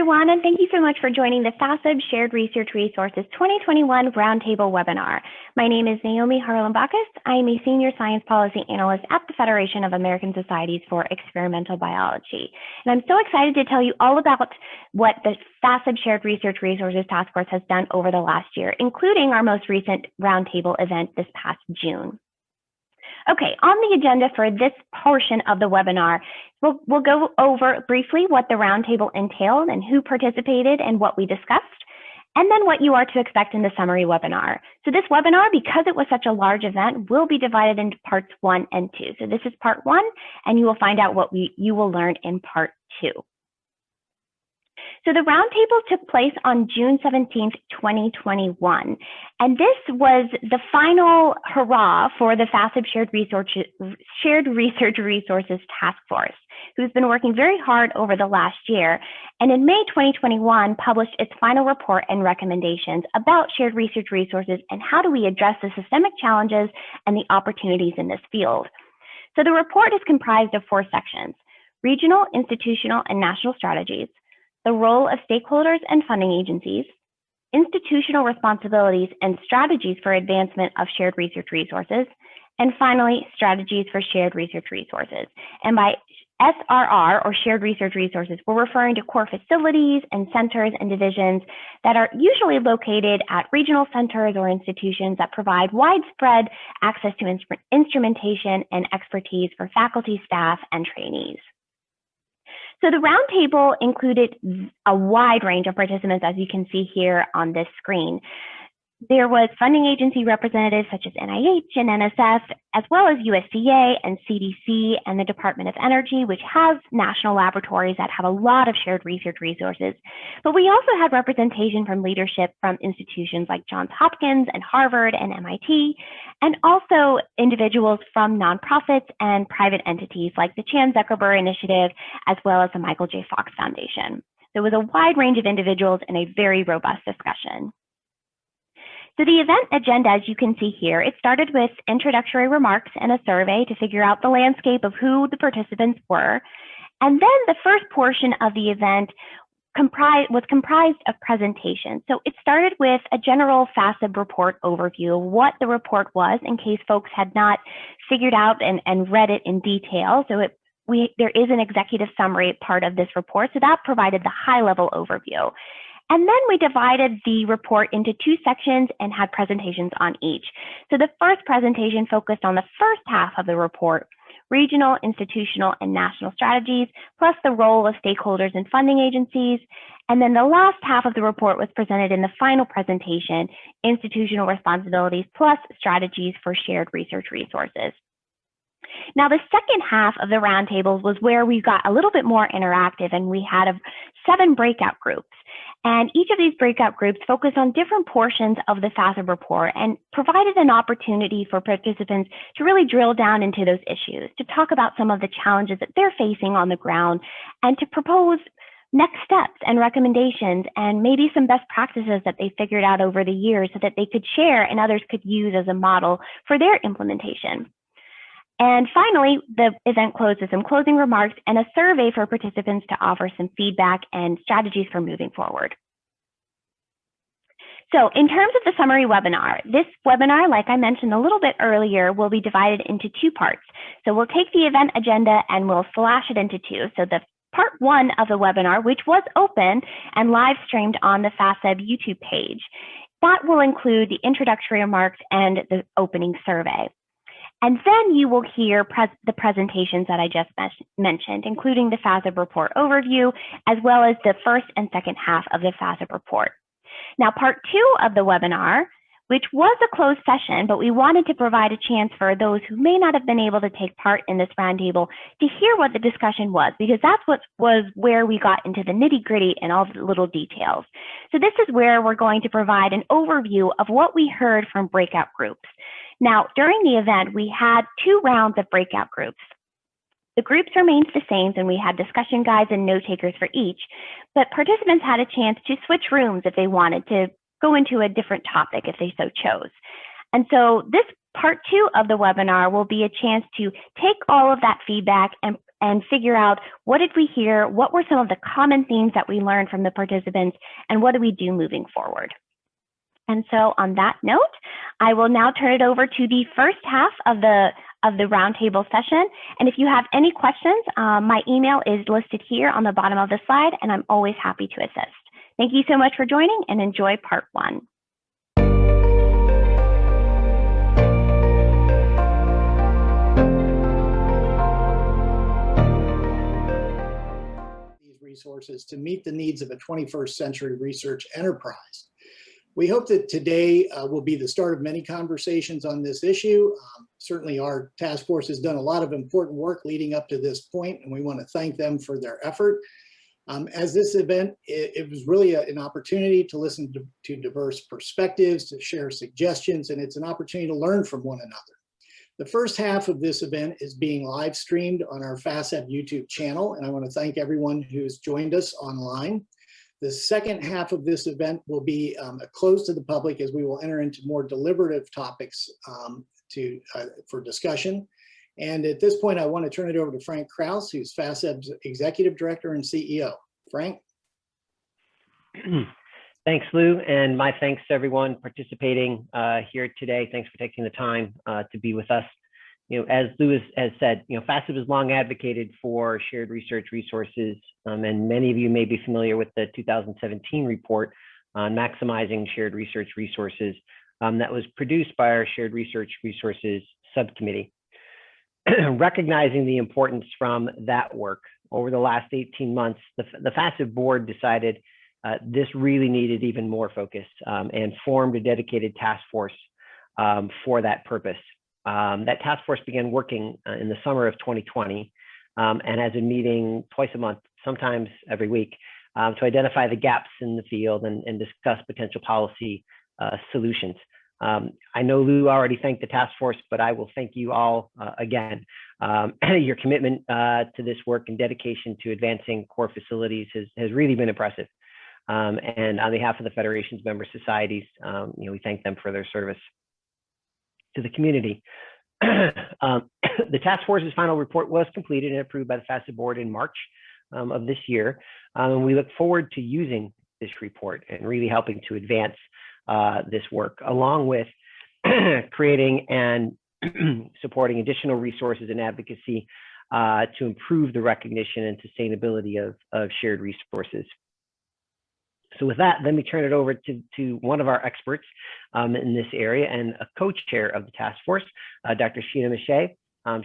everyone, and thank you so much for joining the FASEB Shared Research Resources 2021 Roundtable webinar. My name is Naomi Harlan-Bacchus. I am a Senior Science Policy Analyst at the Federation of American Societies for Experimental Biology. And I'm so excited to tell you all about what the FASEB Shared Research Resources Task Force has done over the last year, including our most recent Roundtable event this past June. Okay, on the agenda for this portion of the webinar, we'll go over briefly what the roundtable entailed and who participated and what we discussed, and then what you are to expect in the summary webinar. So this webinar, because it was such a large event, will be divided into parts 1 and 2. So this is part 1, and you will find out what you will learn in part 2. So the roundtable took place on June 17th, 2021, and this was the final hurrah for the FASEB Shared Research Resources Task Force, who's been working very hard over the last year, and in May 2021 published its final report and recommendations about shared research resources and how do we address the systemic challenges and the opportunities in this field. So the report is comprised of 4 sections: regional, institutional, and national strategies, the role of stakeholders and funding agencies, institutional responsibilities and strategies for advancement of shared research resources, and finally, strategies for shared research resources. And by SRR, or shared research resources, we're referring to core facilities and centers and divisions that are usually located at regional centers or institutions that provide widespread access to instrumentation and expertise for faculty, staff, and trainees. So the roundtable included a wide range of participants, as you can see here on this screen. There was funding agency representatives such as NIH and NSF, as well as USDA and CDC and the Department of Energy, which has national laboratories that have a lot of shared research resources. But we also had representation from leadership from institutions like Johns Hopkins and Harvard and MIT, and also individuals from nonprofits and private entities like the Chan Zuckerberg Initiative, as well as the Michael J. Fox Foundation. There was a wide range of individuals and a very robust discussion. So the event agenda, as you can see here, it started with introductory remarks and a survey to figure out the landscape of who the participants were. And then the first portion of the event was comprised of presentations. So it started with a general FASEB report overview of what the report was in case folks had not figured out and read it in detail. So there is an executive summary part of this report, so that provided the high-level overview. And then we divided the report into 2 sections and had presentations on each. So the first presentation focused on the first half of the report, regional, institutional, and national strategies, plus the role of stakeholders and funding agencies. And then the last half of the report was presented in the final presentation, institutional responsibilities, plus strategies for shared research resources. Now, the second half of the roundtables was where we got a little bit more interactive, and we had 7 breakout groups. And each of these breakout groups focused on different portions of the FASEB report and provided an opportunity for participants to really drill down into those issues, to talk about some of the challenges that they're facing on the ground, and to propose next steps and recommendations and maybe some best practices that they figured out over the years so that they could share and others could use as a model for their implementation. And finally, the event closed with some closing remarks and a survey for participants to offer some feedback and strategies for moving forward. So in terms of the summary webinar, this webinar, like I mentioned a little bit earlier, will be divided into 2 parts. So we'll take the event agenda and we'll slash it into 2. So the part 1 of the webinar, which was open and live streamed on the FASEB YouTube page, that will include the introductory remarks and the opening survey. And then you will hear the presentations that I just mentioned, including the FASEB report overview, as well as the first and second half of the FASEB report. Now, part 2 of the webinar, which was a closed session, but we wanted to provide a chance for those who may not have been able to take part in this roundtable to hear what the discussion was, because that's what was where we got into the nitty-gritty and all the little details. So this is where we're going to provide an overview of what we heard from breakout groups. Now, during the event, we had 2 rounds of breakout groups. The groups remained the same, and we had discussion guides and note takers for each, but participants had a chance to switch rooms if they wanted to go into a different topic if they so chose. And so this part 2 of the webinar will be a chance to take all of that feedback and and figure out what did we hear, what were some of the common themes that we learned from the participants, and what do we do moving forward. And so on that note, I will now turn it over to the first half of the roundtable session. And if you have any questions, my email is listed here on the bottom of the slide, and I'm always happy to assist. Thank you so much for joining, and enjoy part one. These resources to meet the needs of a 21st century research enterprise. We hope that today will be the start of many conversations on this issue. Certainly our task force has done a lot of important work leading up to this point, and we want to thank them for their effort. As this event, it was really an opportunity to listen to diverse perspectives, to share suggestions, and it's an opportunity to learn from one another. The first half of this event is being live streamed on our FASEB YouTube channel, and I want to thank everyone who's joined us online. The second half of this event will be closed to the public, as we will enter into more deliberative topics for discussion. And at this point, I want to turn it over to Frank Krause, who's FASEB's Executive Director and CEO. Frank? Thanks, Lou, and my thanks to everyone participating here today. Thanks for taking the time to be with us. As Lou has said, FASEB has long advocated for shared research resources, and many of you may be familiar with the 2017 report on maximizing shared research resources that was produced by our Shared Research Resources Subcommittee. Recognizing the importance from that work, over the last 18 months, the FASEB board decided this really needed even more focus and formed a dedicated task force for that purpose. That task force began working in the summer of 2020 and has a meeting twice a month, sometimes every week, to identify the gaps in the field and discuss potential policy solutions. I know Lou already thanked the task force, but I will thank you all again. Your commitment to this work and dedication to advancing core facilities has really been impressive. And on behalf of the Federation's member societies, we thank them for their service to the community. The task force's final report was completed and approved by the FASEB board in March of this year. And we look forward to using this report and really helping to advance this work, along with creating and supporting additional resources and advocacy to improve the recognition and sustainability of shared resources. So with that, let me turn it over to one of our experts in this area and a co-chair of the task force, Dr. Sheena Mache.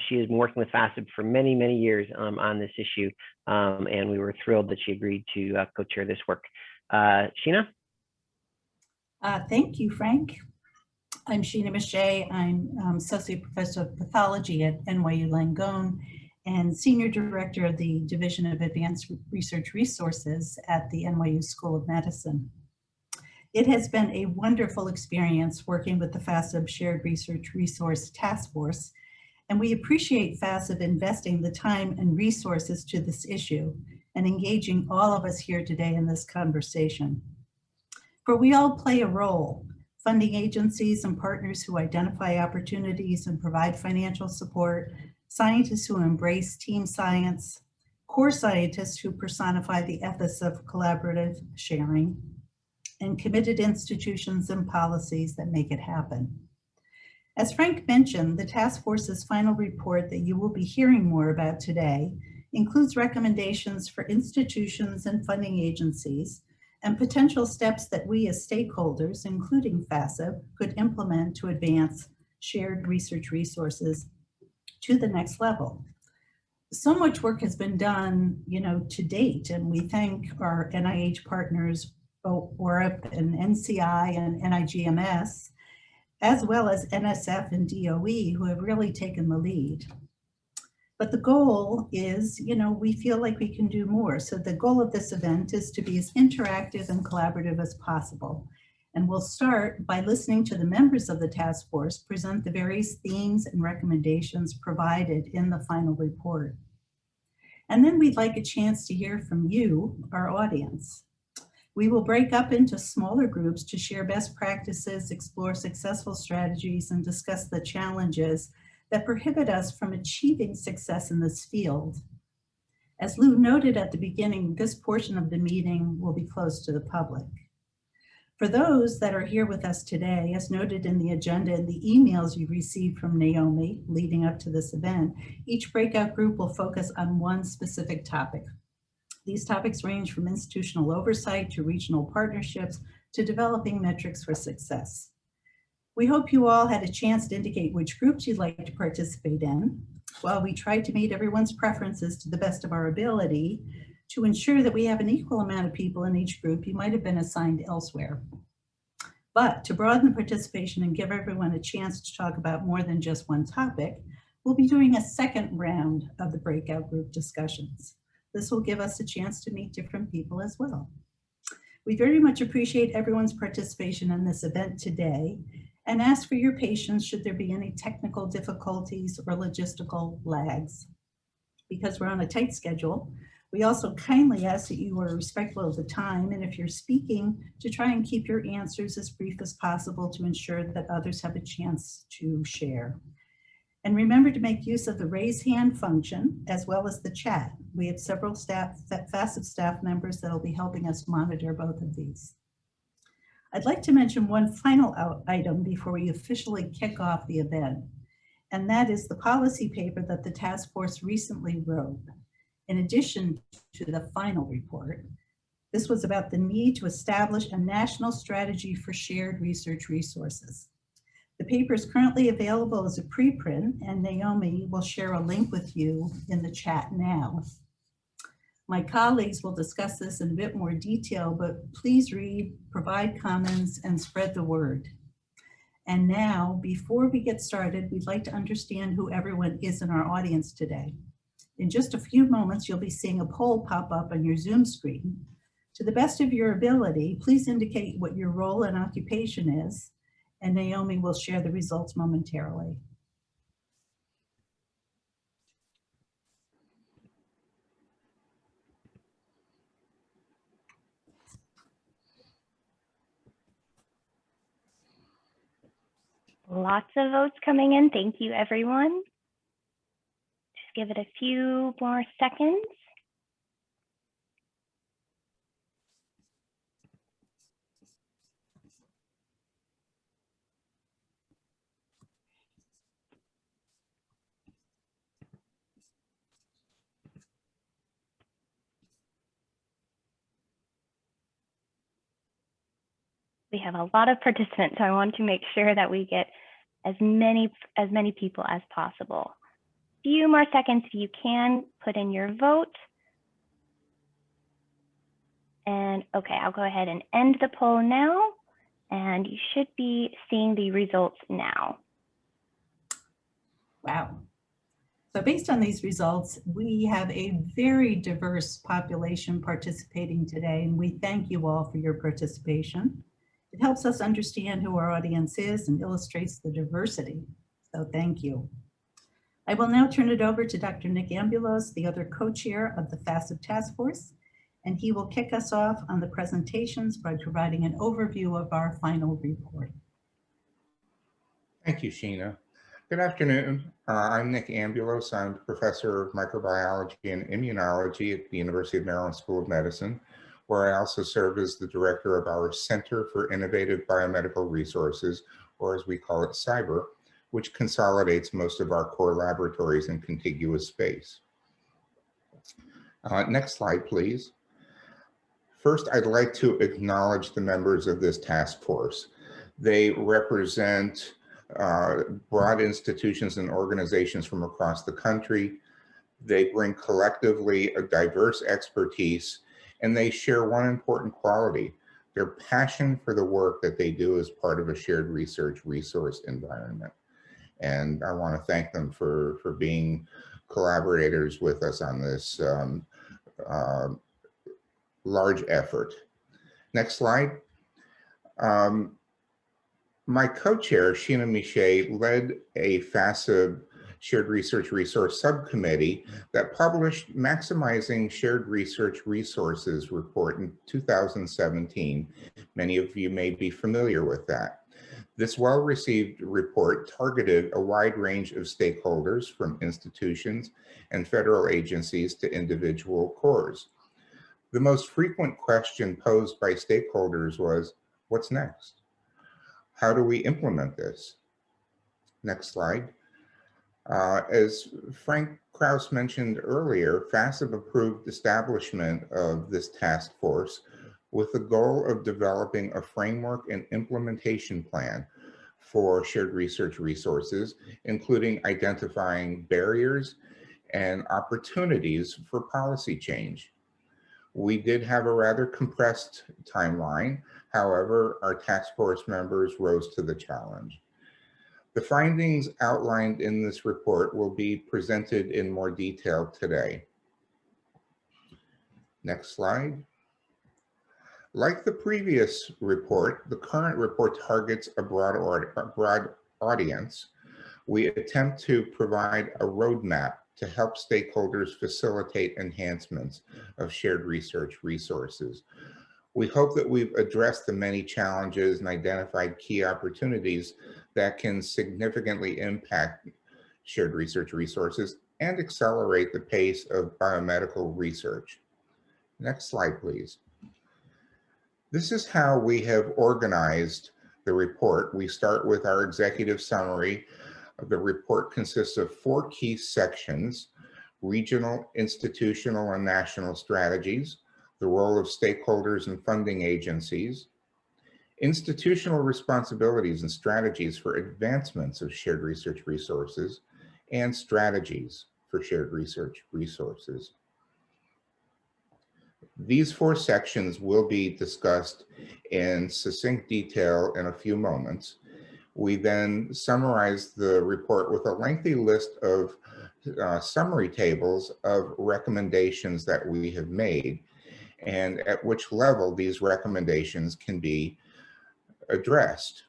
She has been working with FASEB for many, many years on this issue, and we were thrilled that she agreed to co-chair this work. Sheena? Thank you, Frank. I'm Sheena Mache. I'm Associate Professor of Pathology at NYU Langone and Senior Director of the Division of Advanced Research Resources at the NYU School of Medicine. It has been a wonderful experience working with the FASEB Shared Research Resource Task Force, and we appreciate FASEB investing the time and resources to this issue and engaging all of us here today in this conversation. For we all play a role, funding agencies and partners who identify opportunities and provide financial support, scientists who embrace team science, core scientists who personify the ethics of collaborative sharing, and committed institutions and policies that make it happen. As Frank mentioned, the task force's final report that you will be hearing more about today includes recommendations for institutions and funding agencies and potential steps that we as stakeholders, including FASEB, could implement to advance shared research resources to the next level. So much work has been done, to date, and we thank our NIH partners, ORIP and NCI and NIGMS, as well as NSF and DOE, who have really taken the lead. But the goal is, we feel like we can do more. So the goal of this event is to be as interactive and collaborative as possible. And we'll start by listening to the members of the task force present the various themes and recommendations provided in the final report. And then we'd like a chance to hear from you, our audience. We will break up into smaller groups to share best practices, explore successful strategies, and discuss the challenges that prohibit us from achieving success in this field, As Lou noted at the beginning, this portion of the meeting will be closed to the public. For those that are here with us today, as noted in the agenda and the emails you received from Naomi leading up to this event, each breakout group will focus on one specific topic. These topics range from institutional oversight to regional partnerships to developing metrics for success. We hope you all had a chance to indicate which groups you'd like to participate in. While we tried to meet everyone's preferences to the best of our ability, to ensure that we have an equal amount of people in each group, you might have been assigned elsewhere. But to broaden the participation and give everyone a chance to talk about more than just one topic, we'll be doing a second round of the breakout group discussions. This will give us a chance to meet different people as well. We very much appreciate everyone's participation in this event today and ask for your patience should there be any technical difficulties or logistical lags. Because we're on a tight schedule, we also kindly ask that you are respectful of the time, and if you're speaking, to try and keep your answers as brief as possible to ensure that others have a chance to share. And remember to make use of the raise hand function as well as the chat. We have several FASEB staff members that will be helping us monitor both of these. I'd like to mention one final item before we officially kick off the event, and that is the policy paper that the task force recently wrote. In addition to the final report, this was about the need to establish a national strategy for shared research resources. The paper is currently available as a preprint, and Naomi will share a link with you in the chat now. My colleagues will discuss this in a bit more detail, but please read, provide comments, and spread the word. And now, before we get started, we'd like to understand who everyone is in our audience today. In just a few moments, you'll be seeing a poll pop up on your Zoom screen. To the best of your ability, please indicate what your role and occupation is, and Naomi will share the results momentarily. Lots of votes coming in. Thank you, everyone. Just give it a few more seconds. We have a lot of participants, so I want to make sure that we get as many people as possible. A few more seconds if you can put in your vote. And okay, I'll go ahead and end the poll now, and you should be seeing the results now. Wow. So based on these results, we have a very diverse population participating today, and we thank you all for your participation. It helps us understand who our audience is and illustrates the diversity, so thank you. I will now turn it over to Dr. Nick Ambulos, the other co-chair of the FASEB task force, and he will kick us off on the presentations by providing an overview of our final report. Thank you, Sheena. Good afternoon. I'm Nick Ambulos. I'm professor of microbiology and immunology at the University of Maryland School of Medicine, where I also serve as the director of our Center for Innovative Biomedical Resources, or as we call it, CYBER, which consolidates most of our core laboratories in contiguous space. Next slide, please. First, I'd like to acknowledge the members of this task force. They represent broad institutions and organizations from across the country. They bring collectively a diverse expertise, and they share one important quality: their passion for the work that they do as part of a shared research resource environment. And I want to thank them for being collaborators with us on this large effort. Next slide. My co-chair, Sheena Miche, led a FASEB Shared Research Resource Subcommittee that published Maximizing Shared Research Resources report in 2017. Many of you may be familiar with that. This well-received report targeted a wide range of stakeholders, from institutions and federal agencies to individual cores. The most frequent question posed by stakeholders was, what's next? How do we implement this? Next slide. As Frank Krause mentioned earlier, FASEB approved establishment of this task force with the goal of developing a framework and implementation plan for shared research resources, including identifying barriers and opportunities for policy change. We did have a rather compressed timeline. However, our task force members rose to the challenge. The findings outlined in this report will be presented in more detail today. Next slide. Like the previous report, the current report targets a broad audience. We attempt to provide a roadmap to help stakeholders facilitate enhancements of shared research resources. We hope that we've addressed the many challenges and identified key opportunities that can significantly impact shared research resources and accelerate the pace of biomedical research. Next slide, please. This is how we have organized the report. We start with our executive summary. The report consists of 4 key sections: regional, institutional, and national strategies, the role of stakeholders and funding agencies, institutional responsibilities and strategies for advancements of shared research resources, and strategies for shared research resources. These 4 sections will be discussed in succinct detail in a few moments. We then summarize the report with a lengthy list of summary tables of recommendations that we have made and at which level these recommendations can be addressed.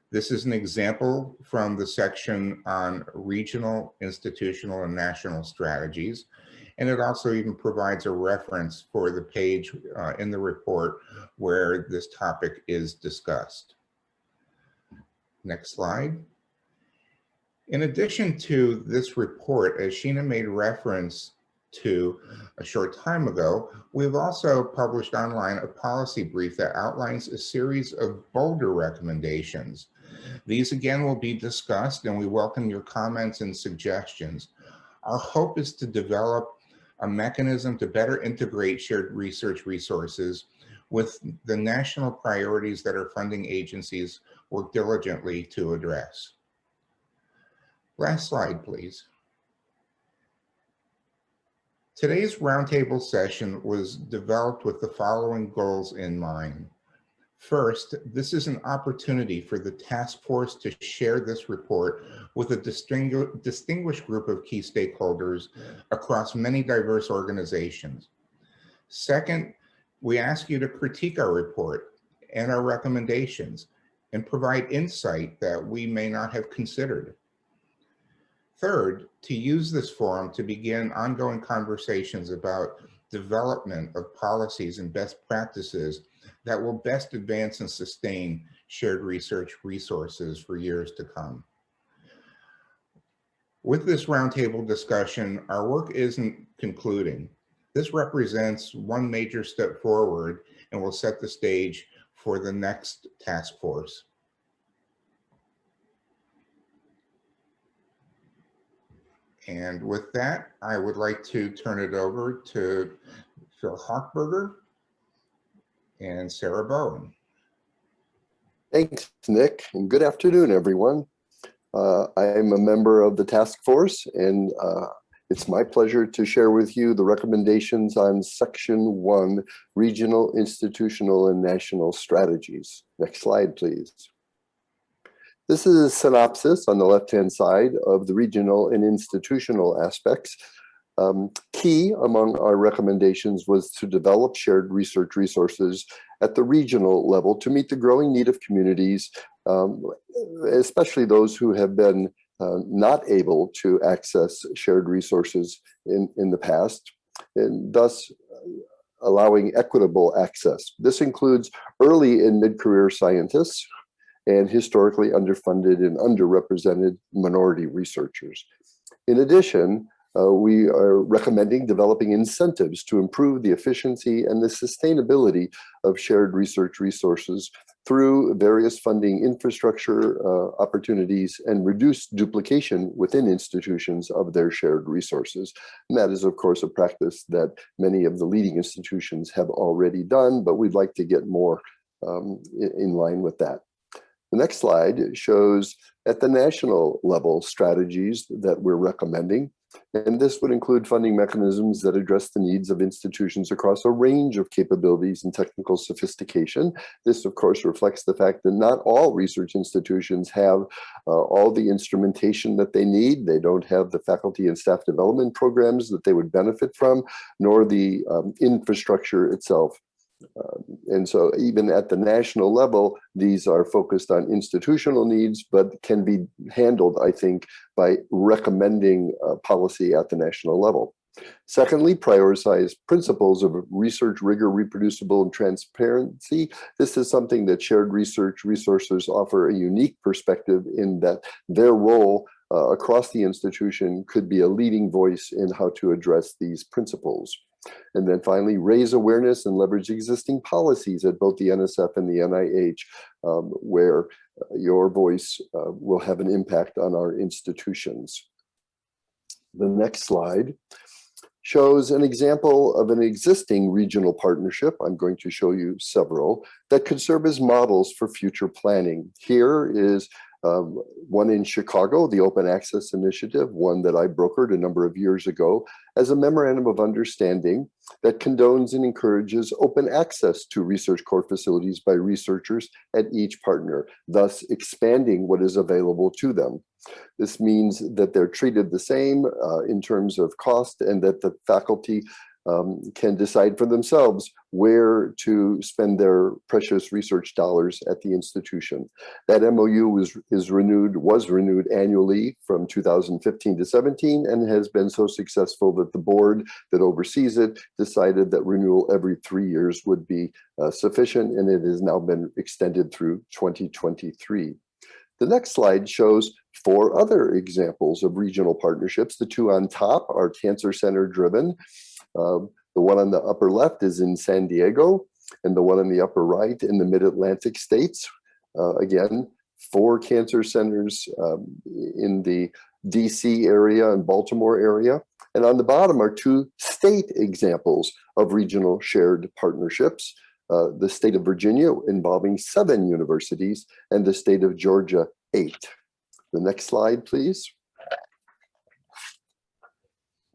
This is an example from the section on regional, institutional, and national strategies. And it also even provides a reference for the page in the report where this topic is discussed. Next slide. In addition to this report, as Sheena made reference to a short time ago, we've also published online a policy brief that outlines a series of bolder recommendations. These again will be discussed, and we welcome your comments and suggestions. Our hope is to develop a mechanism to better integrate shared research resources with the national priorities that our funding agencies work diligently to address. Last slide, please. Today's roundtable session was developed with the following goals in mind. First, this is an opportunity for the task force to share this report with a distinguished group of key stakeholders across many diverse organizations. Second, we ask you to critique our report and our recommendations and provide insight that we may not have considered. Third, to use this forum to begin ongoing conversations about development of policies and best practices that will best advance and sustain shared research resources for years to come. With this roundtable discussion, our work isn't concluding. This represents one major step forward and will set the stage for the next task force. And with that, I would like to turn it over to Phil Hochberger and Sarah Bowen. Thanks, Nick, and good afternoon, everyone. I am a member of the task force, and it's my pleasure to share with you the recommendations on Section 1, Regional, Institutional, and National Strategies. Next slide, please. This is a synopsis on the left-hand side of the regional and institutional aspects. Key among our recommendations was to develop shared research resources at the regional level to meet the growing need of communities, especially those who have been not able to access shared resources in the past, and thus allowing equitable access. This includes early and mid-career scientists, and historically underfunded and underrepresented minority researchers. In addition, we are recommending developing incentives to improve the efficiency and the sustainability of shared research resources through various funding infrastructure opportunities and reduce duplication within institutions of their shared resources. And that is, of course, a practice that many of the leading institutions have already done, but we'd like to get more in line with that. The next slide shows at the national level strategies that we're recommending. And this would include funding mechanisms that address the needs of institutions across a range of capabilities and technical sophistication. This, of course, reflects the fact that not all research institutions have all the instrumentation that they need. They don't have the faculty and staff development programs that they would benefit from, nor the infrastructure itself. And so even at the national level, these are focused on institutional needs, but can be handled, I think, by recommending policy at the national level. Secondly, prioritize principles of research rigor, reproducible, and transparency. This is something that shared research resources offer a unique perspective in that their role across the institution could be a leading voice in how to address these principles. And then finally, raise awareness and leverage existing policies at both the NSF and the NIH, where your voice will have an impact on our institutions. The next slide shows an example of an existing regional partnership. I'm going to show you several that could serve as models for future planning. Here is one in Chicago, the Open Access Initiative, one that I brokered a number of years ago as a memorandum of understanding that condones and encourages open access to research core facilities by researchers at each partner, thus expanding what is available to them. This means that they're treated the same in terms of cost, and that the faculty can decide for themselves where to spend their precious research dollars at the institution. That MOU was renewed annually from 2015 to 17 and has been so successful that the board that oversees it decided that renewal every 3 years would be sufficient, and it has now been extended through 2023. The next slide shows 4 other examples of regional partnerships. The 2 on top are cancer center driven. The one on the upper left is in San Diego, and the one on the upper right in the mid-Atlantic states. Again, 4 cancer centers in the DC area and Baltimore area. And on the bottom are 2 state examples of regional shared partnerships. The state of Virginia involving 7 universities, and the state of Georgia 8. The next slide, please.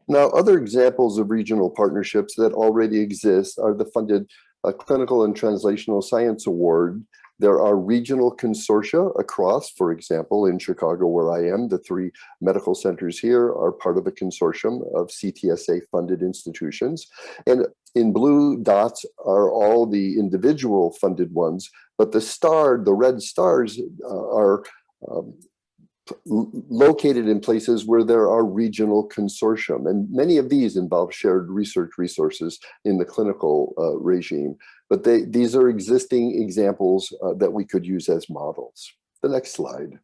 Now, other examples of regional partnerships that already exist are the funded Clinical and Translational Science Award. There are regional consortia across, for example, in Chicago, where I am, the 3 medical centers here are part of a consortium of CTSA-funded institutions. And in blue dots are all the individual funded ones, but the red stars are located in places where there are regional consortium, and many of these involve shared research resources in the clinical regime. But these are existing examples that we could use as models. The next slide.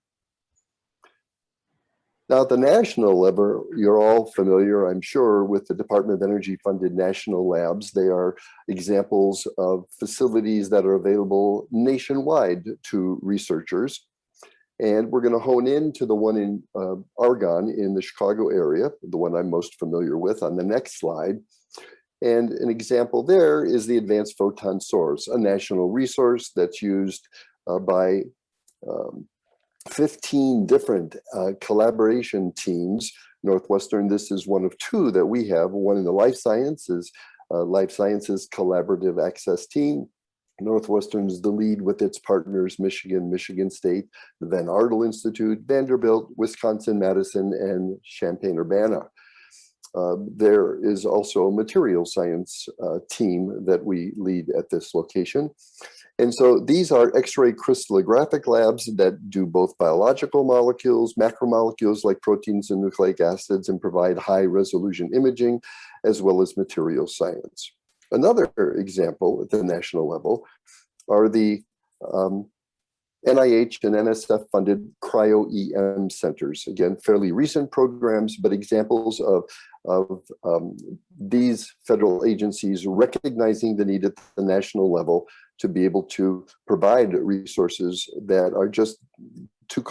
Now, at the national level, you're all familiar, I'm sure, with the Department of Energy funded national labs. They are examples of facilities that are available nationwide to researchers. And we're going to hone in to the one in Argonne in the Chicago area, the one I'm most familiar with, on the next slide. And an example there is the Advanced Photon Source, a national resource that's used by 15 different collaboration teams. Northwestern, this is one of 2 that we have, one in the Life Sciences Collaborative Access Team. Northwestern is the lead with its partners, Michigan, Michigan State, the Van Ardel Institute, Vanderbilt, Wisconsin-Madison, and Champaign-Urbana. There is also a material science team that we lead at this location. And so these are X-ray crystallographic labs that do both biological molecules, macromolecules like proteins and nucleic acids, and provide high resolution imaging, as well as material science. Another example at the national level are the NIH and NSF-funded Cryo-Em centers. Again, fairly recent programs, but examples of these federal agencies recognizing the need at the national level to be able to provide resources that are just too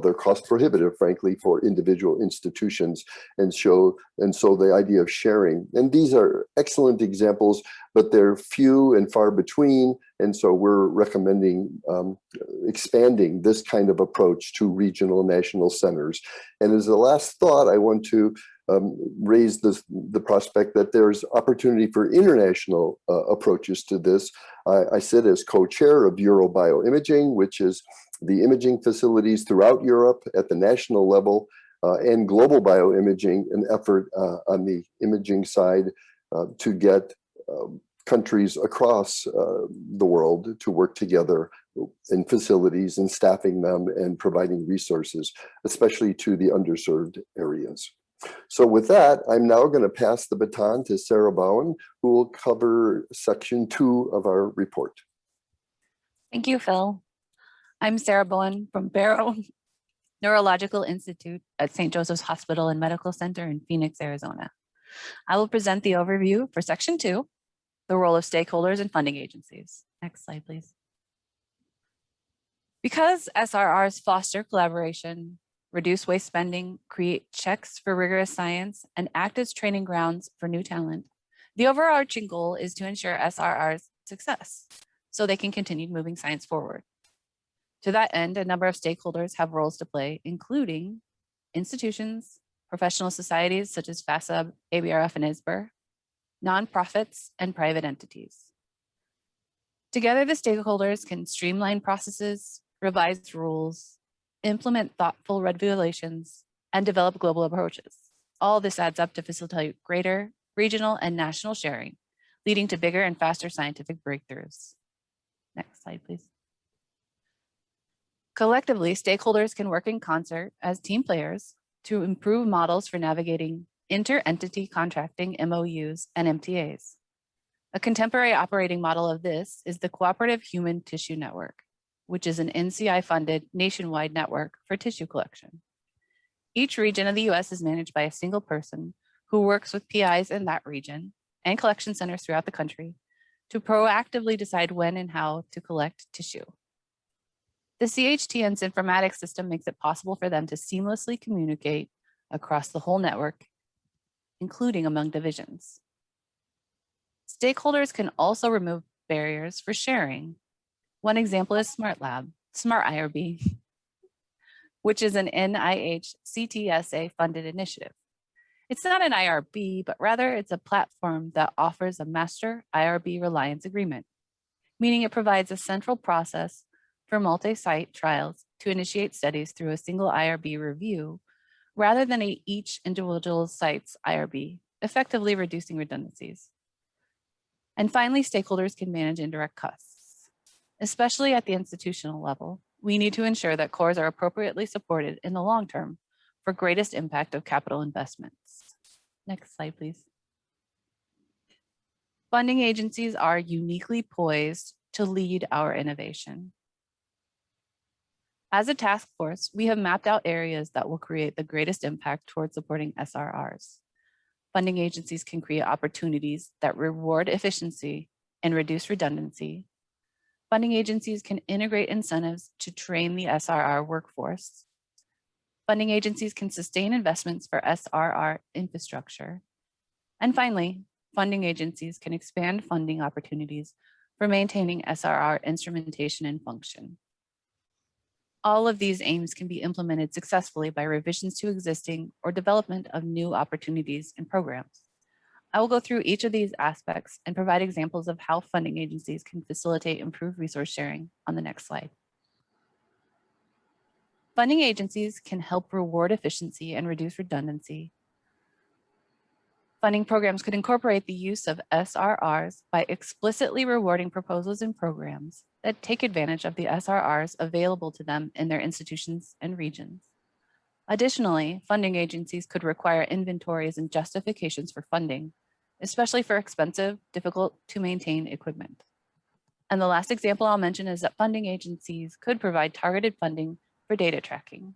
they're cost prohibitive, frankly, for individual institutions, and so the idea of sharing. And these are excellent examples, but they're few and far between. And so we're recommending expanding this kind of approach to regional national centers. And as a last thought, I want to raise the prospect that there's opportunity for international approaches to this. I sit as co-chair of Eurobioimaging, which is the imaging facilities throughout Europe at the national level, and Global Bioimaging, an effort on the imaging side to get countries across the world to work together in facilities and staffing them and providing resources, especially to the underserved areas. So with that, I'm now going to pass the baton to Sarah Bowen, who will cover section 2 of our report. Thank you, Phil. I'm Sarah Bowen from Barrow Neurological Institute at St. Joseph's Hospital and Medical Center in Phoenix, Arizona. I will present the overview for section 2, the role of stakeholders and funding agencies. Next slide, please. Because SRRs foster collaboration, reduce waste spending, create checks for rigorous science, and act as training grounds for new talent, the overarching goal is to ensure SRR's success so they can continue moving science forward. To that end, a number of stakeholders have roles to play, including institutions, professional societies such as FASEB, ABRF, and ISBR, nonprofits, and private entities. Together, the stakeholders can streamline processes, revise rules, implement thoughtful regulations, and develop global approaches. All this adds up to facilitate greater regional and national sharing, leading to bigger and faster scientific breakthroughs. Next slide, please. Collectively, stakeholders can work in concert as team players to improve models for navigating inter-entity contracting MOUs and MTAs. A contemporary operating model of this is the Cooperative Human Tissue Network, which is an NCI-funded nationwide network for tissue collection. Each region of the US is managed by a single person who works with PIs in that region and collection centers throughout the country to proactively decide when and how to collect tissue. The CHTN's informatics system makes it possible for them to seamlessly communicate across the whole network, including among divisions. Stakeholders can also remove barriers for sharing. One example is Smart IRB, which is an NIH CTSA funded initiative. It's not an IRB, but rather it's a platform that offers a master IRB reliance agreement, meaning it provides a central process for multi-site trials to initiate studies through a single IRB review rather than each individual site's IRB, effectively reducing redundancies. And finally, stakeholders can manage indirect costs. Especially at the institutional level, we need to ensure that cores are appropriately supported in the long term for greatest impact of capital investments. Next slide, please. Funding agencies are uniquely poised to lead our innovation. As a task force, we have mapped out areas that will create the greatest impact towards supporting SRRs. Funding agencies can create opportunities that reward efficiency and reduce redundancy. Funding agencies can integrate incentives to train the SRR workforce. Funding agencies can sustain investments for SRR infrastructure. And finally, funding agencies can expand funding opportunities for maintaining SRR instrumentation and function. All of these aims can be implemented successfully by revisions to existing or development of new opportunities and programs. I will go through each of these aspects and provide examples of how funding agencies can facilitate improved resource sharing on the next slide. Funding agencies can help reward efficiency and reduce redundancy. Funding programs could incorporate the use of SRRs by explicitly rewarding proposals and programs that take advantage of the SRRs available to them in their institutions and regions. Additionally, funding agencies could require inventories and justifications for funding, especially for expensive, difficult to maintain equipment. And the last example I'll mention is that funding agencies could provide targeted funding for data tracking.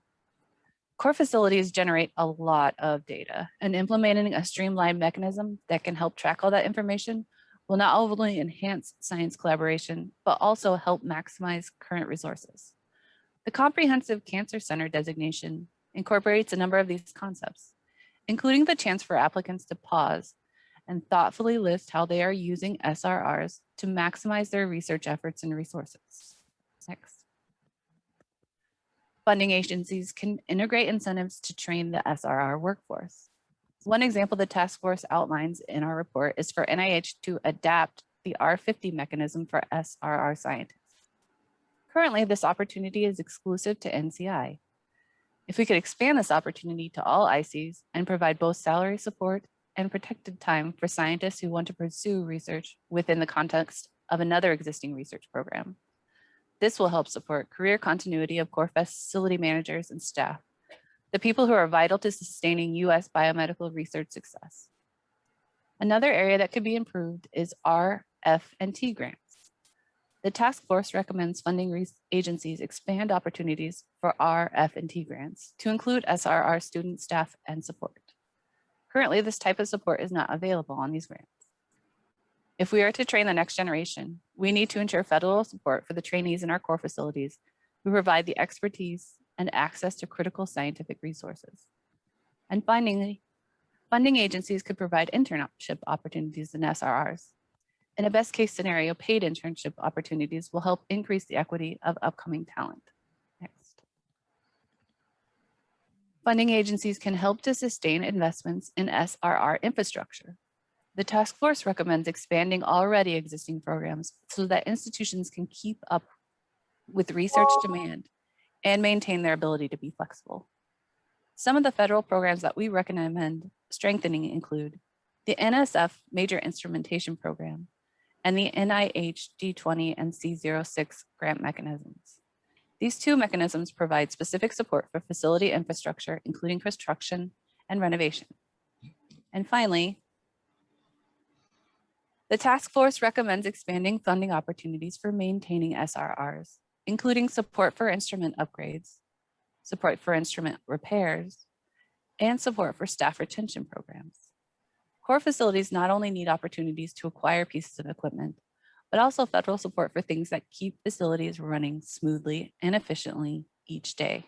Core facilities generate a lot of data, and implementing a streamlined mechanism that can help track all that information will not only enhance science collaboration, but also help maximize current resources. The Comprehensive Cancer Center designation incorporates a number of these concepts, including the chance for applicants to pause and thoughtfully list how they are using SRRs to maximize their research efforts and resources. Next. Funding agencies can integrate incentives to train the SRR workforce. One example the task force outlines in our report is for NIH to adapt the R50 mechanism for SRR scientists. Currently, this opportunity is exclusive to NCI. If we could expand this opportunity to all ICs and provide both salary support and protected time for scientists who want to pursue research within the context of another existing research program. This will help support career continuity of core facility managers and staff, the people who are vital to sustaining US biomedical research success. Another area that could be improved is RF&T grants. The task force recommends funding agencies expand opportunities for RF&T grants to include SRR student, staff, and support. Currently, this type of support is not available on these grants. If we are to train the next generation, we need to ensure federal support for the trainees in our core facilities who provide the expertise and access to critical scientific resources. And finally, funding agencies could provide internship opportunities in SRRs. In a best case scenario, paid internship opportunities will help increase the equity of upcoming talent. Next. Funding agencies can help to sustain investments in SRR infrastructure. The task force recommends expanding already existing programs so that institutions can keep up with research demand and maintain their ability to be flexible. Some of the federal programs that we recommend strengthening include the NSF Major Instrumentation Program and the NIH D20 and C06 grant mechanisms. These two mechanisms provide specific support for facility infrastructure, including construction and renovation. And finally, the task force recommends expanding funding opportunities for maintaining SRRs, including support for instrument upgrades, support for instrument repairs, and support for staff retention programs. Core facilities not only need opportunities to acquire pieces of equipment, but also federal support for things that keep facilities running smoothly and efficiently each day.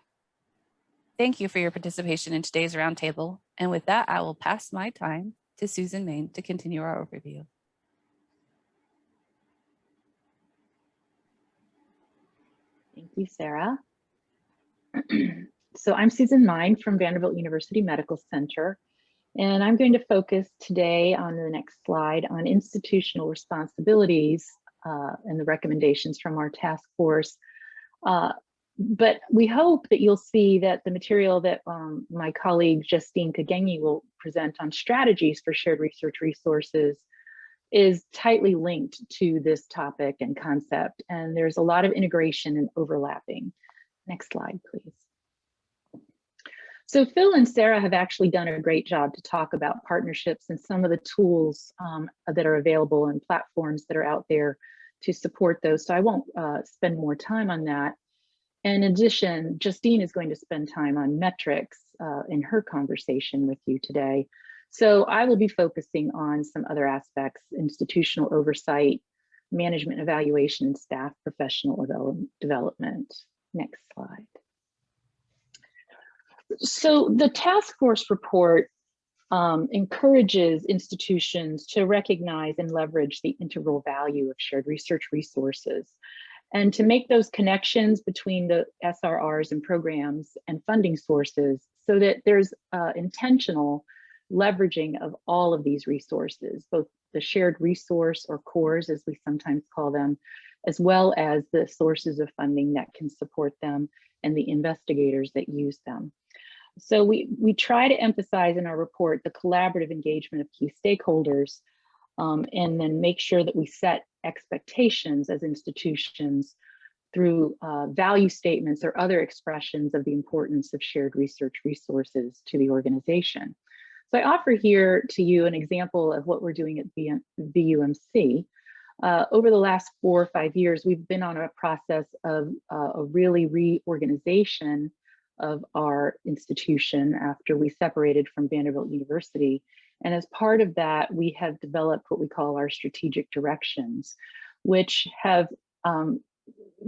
Thank you for your participation in today's roundtable. And with that, I will pass my time to Susan Main to continue our overview. Thank you, Sarah. So I'm Susan Main from Vanderbilt University Medical Center, and I'm going to focus today on the next slide on institutional responsibilities and the recommendations from our task force. But we hope that you'll see that the material that my colleague Justine Kagenyi will present on strategies for shared research resources is tightly linked to this topic and concept, and there's a lot of integration and overlapping. Next slide, please. So Phil and Sarah have actually done a great job to talk about partnerships and some of the tools that are available and platforms that are out there to support those. So I won't spend more time on that. In addition, Justine is going to spend time on metrics in her conversation with you today. So I will be focusing on some other aspects: institutional oversight, management evaluation, and staff professional development. Next slide. So the task force report encourages institutions to recognize and leverage the integral value of shared research resources, and to make those connections between the SRRs and programs and funding sources so that there's intentional leveraging of all of these resources, both the shared resource or cores, as we sometimes call them, as well as the sources of funding that can support them and the investigators that use them. So we try to emphasize in our report the collaborative engagement of key stakeholders, and then make sure that we set expectations as institutions through value statements or other expressions of the importance of shared research resources to the organization. So I offer here to you an example of what we're doing at VUMC. Over the last 4 or 5 years, we've been on a process of a really reorganization of our institution after we separated from Vanderbilt University. And as part of that, we have developed what we call our strategic directions, which have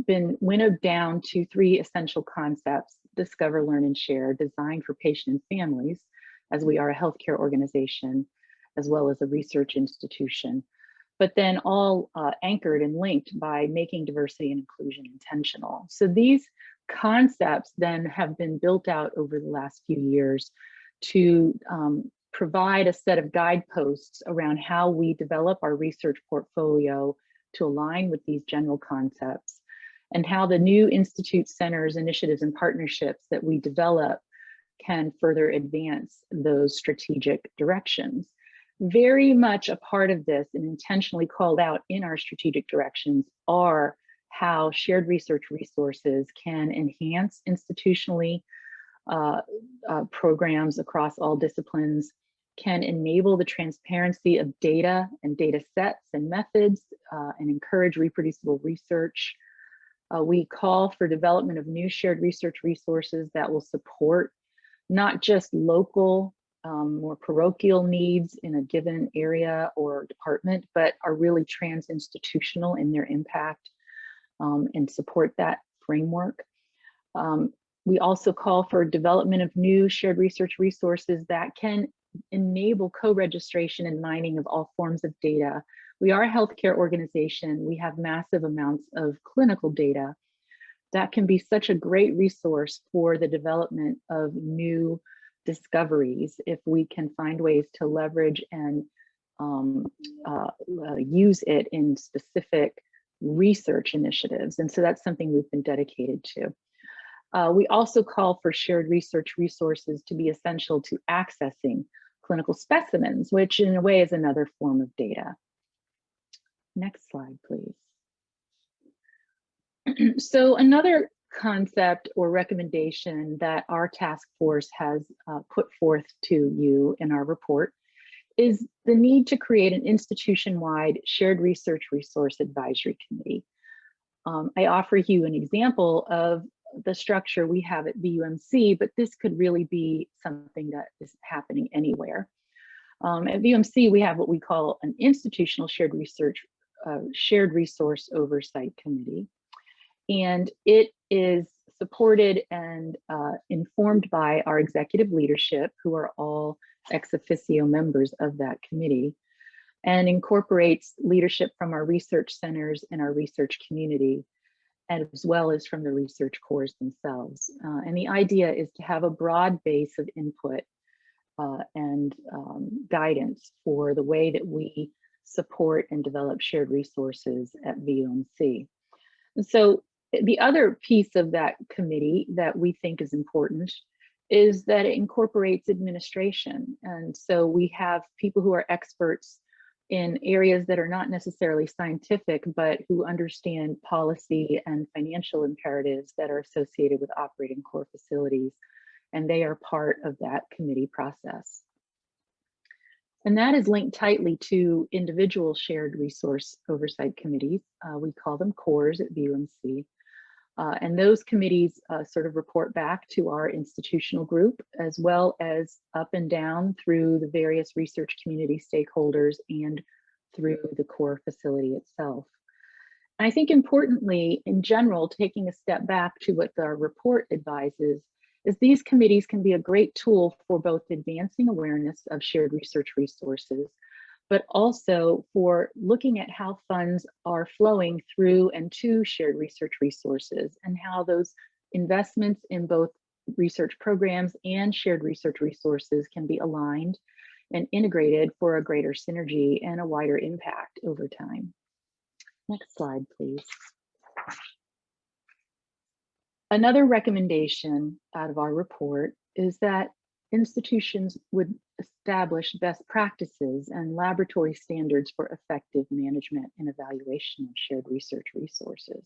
been winnowed down to 3 essential concepts: discover, learn, and share, designed for patient and families, as we are a healthcare organization, as well as a research institution, but then all anchored and linked by making diversity and inclusion intentional. So these concepts then have been built out over the last few years to provide a set of guideposts around how we develop our research portfolio to align with these general concepts, and how the new institute centers, initiatives, and partnerships that we develop can further advance those strategic directions. Very much a part of this, and intentionally called out in our strategic directions, are how shared research resources can enhance institutionally programs across all disciplines, can enable the transparency of data and data sets and methods, and encourage reproducible research. We call for development of new shared research resources that will support not just local or parochial needs in a given area or department, but are really trans-institutional in their impact, and support that framework. We also call for development of new shared research resources that can enable co-registration and mining of all forms of data. We are a healthcare organization. We have massive amounts of clinical data that can be such a great resource for the development of new discoveries if we can find ways to leverage and use it in specific research initiatives. And so that's something we've been dedicated to. We also call for shared research resources to be essential to accessing clinical specimens, which in a way is another form of data. Next slide, please. So another concept or recommendation that our task force has put forth to you in our report is the need to create an institution-wide shared research resource advisory committee. I offer you an example of the structure we have at VUMC, but this could really be something that is happening anywhere. At VUMC, we have what we call an institutional shared resource oversight committee. And it is supported and informed by our executive leadership, who are all ex officio members of that committee, and incorporates leadership from our research centers and our research community, as well as from the research cores themselves. And the idea is to have a broad base of input and guidance for the way that we support and develop shared resources at VUMC. And so the other piece of that committee that we think is important is that it incorporates administration. And so we have people who are experts in areas that are not necessarily scientific, but who understand policy and financial imperatives that are associated with operating core facilities. And they are part of that committee process. And that is linked tightly to individual shared resource oversight committees. We call them cores at VUMC. And those committees sort of report back to our institutional group, as well as up and down through the various research community stakeholders and through the core facility itself. And I think importantly, in general, taking a step back to what the report advises, is these committees can be a great tool for both advancing awareness of shared research resources, but also for looking at how funds are flowing through and to shared research resources, and how those investments in both research programs and shared research resources can be aligned and integrated for a greater synergy and a wider impact over time. Next slide, please. Another recommendation out of our report is that institutions would establish best practices and laboratory standards for effective management and evaluation of shared research resources.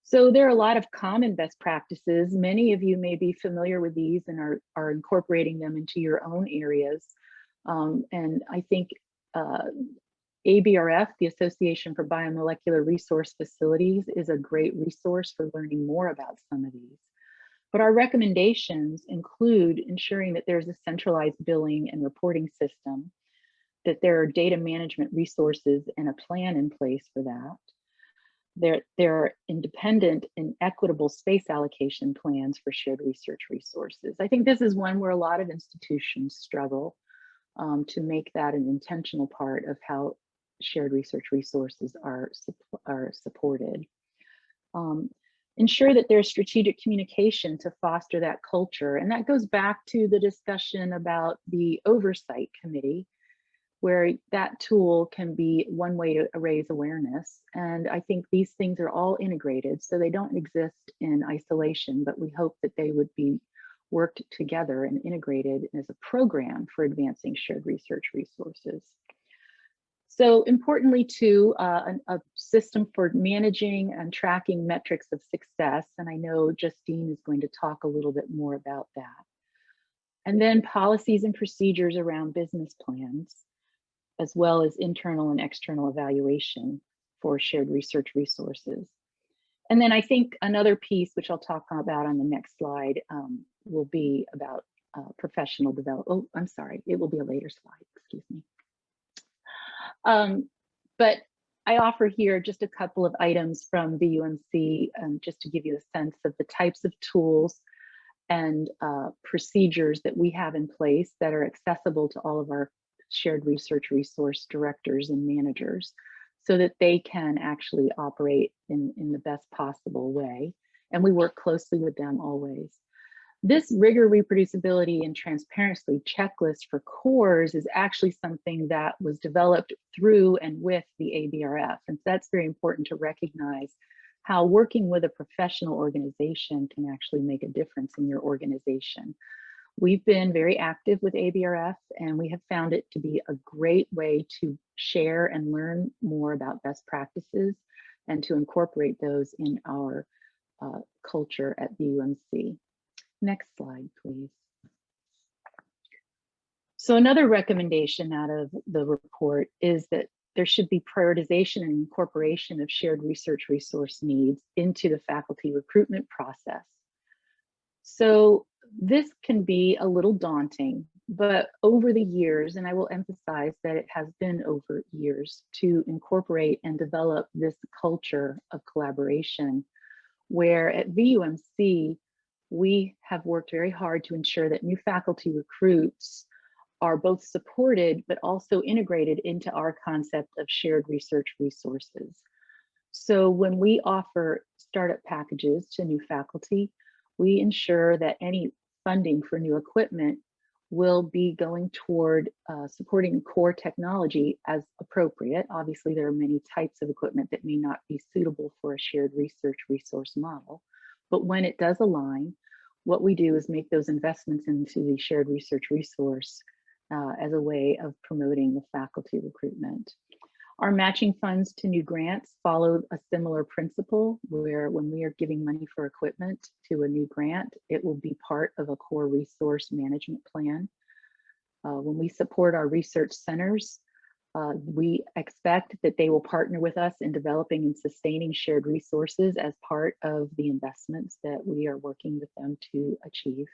So there are a lot of common best practices. Many of you may be familiar with these and are incorporating them into your own areas. And I think ABRF, the Association for Biomolecular Resource Facilities, is a great resource for learning more about some of these. But our recommendations include ensuring that there's a centralized billing and reporting system, that there are data management resources and a plan in place for that. There are independent and equitable space allocation plans for shared research resources. I think this is one where a lot of institutions struggle to make that an intentional part of how shared research resources are supported. Ensure that there's strategic communication to foster that culture. And that goes back to the discussion about the oversight committee, where that tool can be one way to raise awareness. And I think these things are all integrated, so they don't exist in isolation, but we hope that they would be worked together and integrated as a program for advancing shared research resources. So importantly too, a system for managing and tracking metrics of success. And I know Justine is going to talk a little bit more about that. And then policies and procedures around business plans, as well as internal and external evaluation for shared research resources. And then I think another piece, which I'll talk about on the next slide, will be about professional development. Oh, I'm sorry, it will be a later slide, excuse me. But I offer here just a couple of items from BUMC, just to give you a sense of the types of tools and procedures that we have in place that are accessible to all of our shared research resource directors and managers, so that they can actually operate in the best possible way. And we work closely with them always. This rigor, reproducibility, and transparency checklist for cores is actually something that was developed through and with the ABRF. And so that's very important to recognize how working with a professional organization can actually make a difference in your organization. We've been very active with ABRF, and we have found it to be a great way to share and learn more about best practices and to incorporate those in our culture at BUMC. Next slide, please. So another recommendation out of the report is that there should be prioritization and incorporation of shared research resource needs into the faculty recruitment process. So this can be a little daunting, but over the years, and I will emphasize that it has been over years, to incorporate and develop this culture of collaboration, where at VUMC, we have worked very hard to ensure that new faculty recruits are both supported, but also integrated into our concept of shared research resources. So when we offer startup packages to new faculty, we ensure that any funding for new equipment will be going toward supporting core technology as appropriate. Obviously, there are many types of equipment that may not be suitable for a shared research resource model. But when it does align, what we do is make those investments into the shared research resource as a way of promoting the faculty recruitment. Our matching funds to new grants follow a similar principle, where when we are giving money for equipment to a new grant, it will be part of a core resource management plan. When we support our research centers, we expect that they will partner with us in developing and sustaining shared resources as part of the investments that we are working with them to achieve.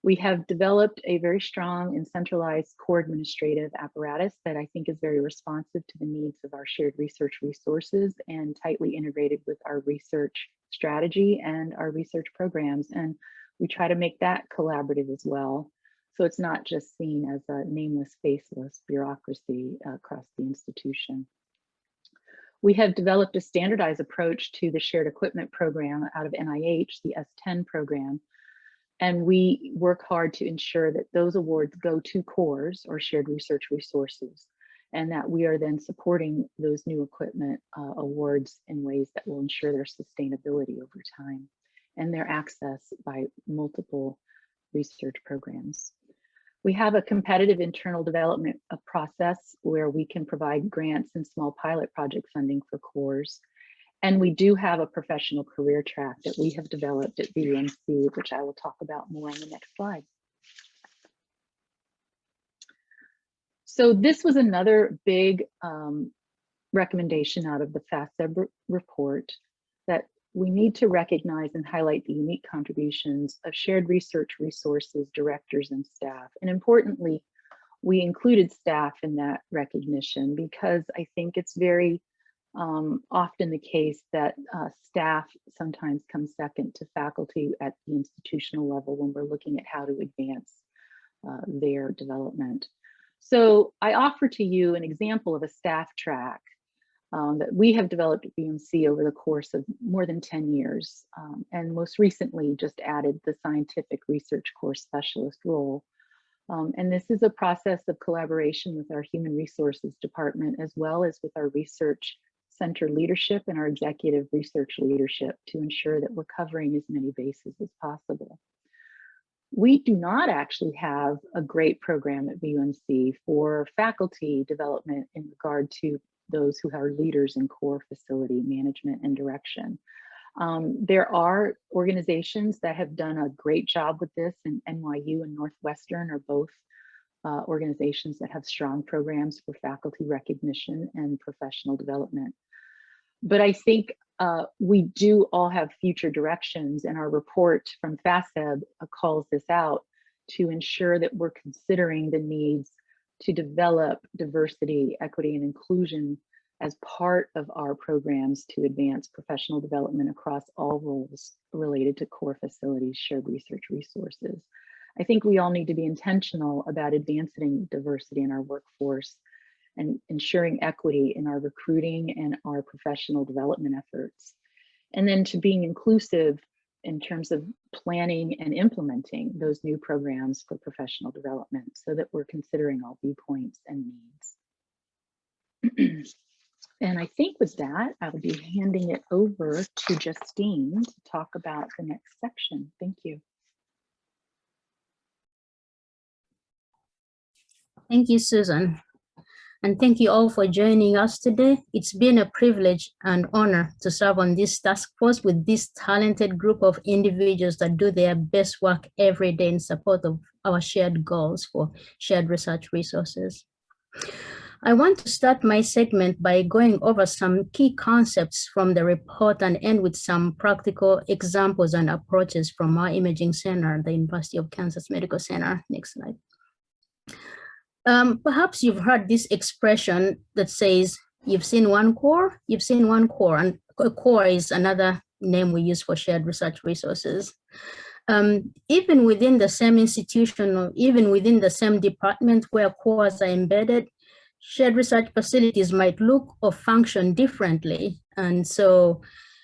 We have developed a very strong and centralized core administrative apparatus that I think is very responsive to the needs of our shared research resources and tightly integrated with our research strategy and our research programs. And we try to make that collaborative as well. So it's not just seen as a nameless, faceless bureaucracy across the institution. We have developed a standardized approach to the shared equipment program out of NIH, the S10 program. And we work hard to ensure that those awards go to cores or shared research resources, and that we are then supporting those new equipment awards in ways that will ensure their sustainability over time and their access by multiple research programs. We have a competitive internal development process where we can provide grants and small pilot project funding for cores. And we do have a professional career track that we have developed at VUMC, which I will talk about more on the next slide. So this was another big recommendation out of the FASEB report, that we need to recognize and highlight the unique contributions of shared research resources, directors, and staff. And importantly, we included staff in that recognition because I think it's very often the case that staff sometimes come second to faculty at the institutional level when we're looking at how to advance their development. So I offer to you an example of a staff track that we have developed at BMC over the course of more than 10 years, and most recently just added the scientific research core specialist role. And this is a process of collaboration with our human resources department, as well as with our research center leadership and our executive research leadership, to ensure that we're covering as many bases as possible. We do not actually have a great program at BUMC for faculty development in regard to those who are leaders in core facility management and direction. There are organizations that have done a great job with this, and NYU and Northwestern are both organizations that have strong programs for faculty recognition and professional development. But I think we do all have future directions, and our report from FASEB calls this out to ensure that we're considering the needs to develop diversity, equity, and inclusion as part of our programs to advance professional development across all roles related to core facilities, shared research resources. I think we all need to be intentional about advancing diversity in our workforce and ensuring equity in our recruiting and our professional development efforts. And then to being inclusive in terms of planning and implementing those new programs for professional development, so that we're considering all viewpoints and needs. And I think with that, I will be handing it over to Justine to talk about the next section. Thank you. Thank you, Susan. And thank you all for joining us today. It's been a privilege and honor to serve on this task force with this talented group of individuals that do their best work every day in support of our shared goals for shared research resources. I want to start my segment by going over some key concepts from the report and end with some practical examples and approaches from our imaging center, the University of Kansas Medical Center. Next slide. Perhaps you've heard this expression that says, you've seen one core, and a core is another name we use for shared research resources. Even within the same institution or even within the same department where cores are embedded, shared research facilities might look or function differently. And so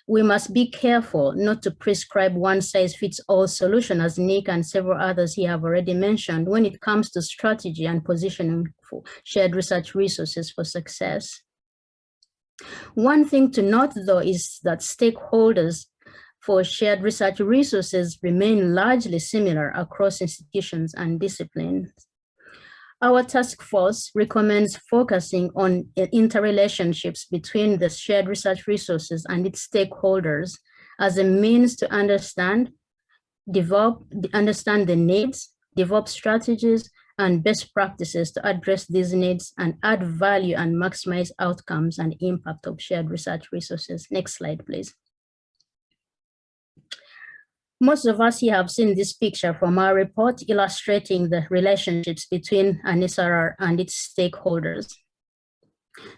we must be careful not to prescribe one-size-fits-all solution, as Nick and several others here have already mentioned, when it comes to strategy and positioning for shared research resources for success. One thing to note, though, is that stakeholders for shared research resources remain largely similar across institutions and disciplines. Our task force recommends focusing on interrelationships between the shared research resources and its stakeholders as a means to understand the needs, develop strategies and best practices to address these needs and add value and maximize outcomes and impact of shared research resources. Next slide, please. Most of us here have seen this picture from our report illustrating the relationships between an SRR and its stakeholders.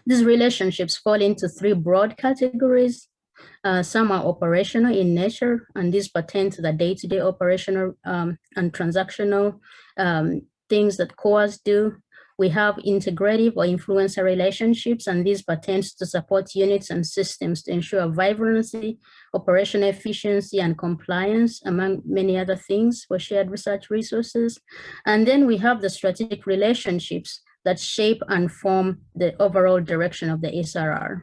These relationships fall into three broad categories. Some are operational in nature, and these pertain to the day-to-day operational and transactional things that cores do. We have integrative or influencer relationships, and these pertain to support units and systems to ensure vibrancy, operational efficiency, and compliance, among many other things for shared research resources. And then we have the strategic relationships that shape and form the overall direction of the SRR.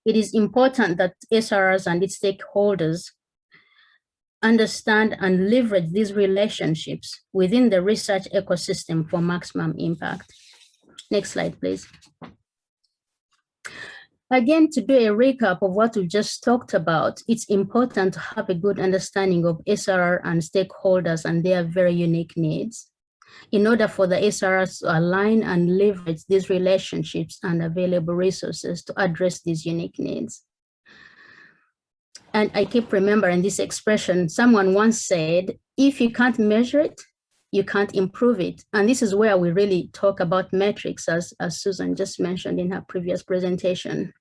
It is important that SRRs and its stakeholders understand and leverage these relationships within the research ecosystem for maximum impact. Next slide, please. Again, to do a recap of what we've just talked about, it's important to have a good understanding of SRR and stakeholders and their very unique needs. in order for the SRRs to align and leverage these relationships and available resources to address these unique needs. And I keep remembering this expression. Someone once said, if you can't measure it, you can't improve it. And this is where we really talk about metrics, as Susan just mentioned in her previous presentation.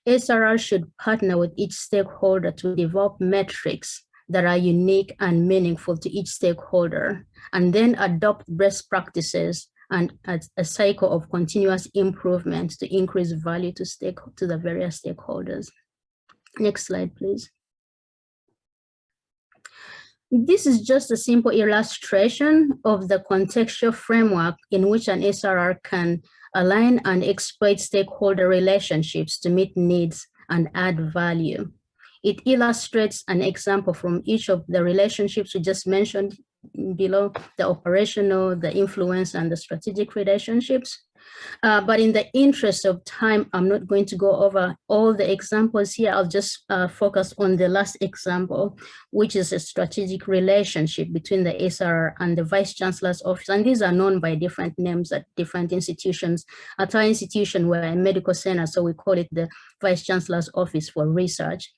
SRR should partner with each stakeholder to develop metrics that are unique and meaningful to each stakeholder, and then adopt best practices and a cycle of continuous improvement to increase value to the various stakeholders. Next slide, please. This is just a simple illustration of the contextual framework in which an SRR can align and exploit stakeholder relationships to meet needs and add value. It illustrates an example from each of the relationships we just mentioned below, the operational, the influence, and the strategic relationships. But in the interest of time, I'm not going to go over all the examples here. I'll just focus on the last example, which is a strategic relationship between the SRR and the Vice Chancellor's office. And these are known by different names at different institutions. At our institution, we're a medical center, so we call it the Vice Chancellor's Office for Research.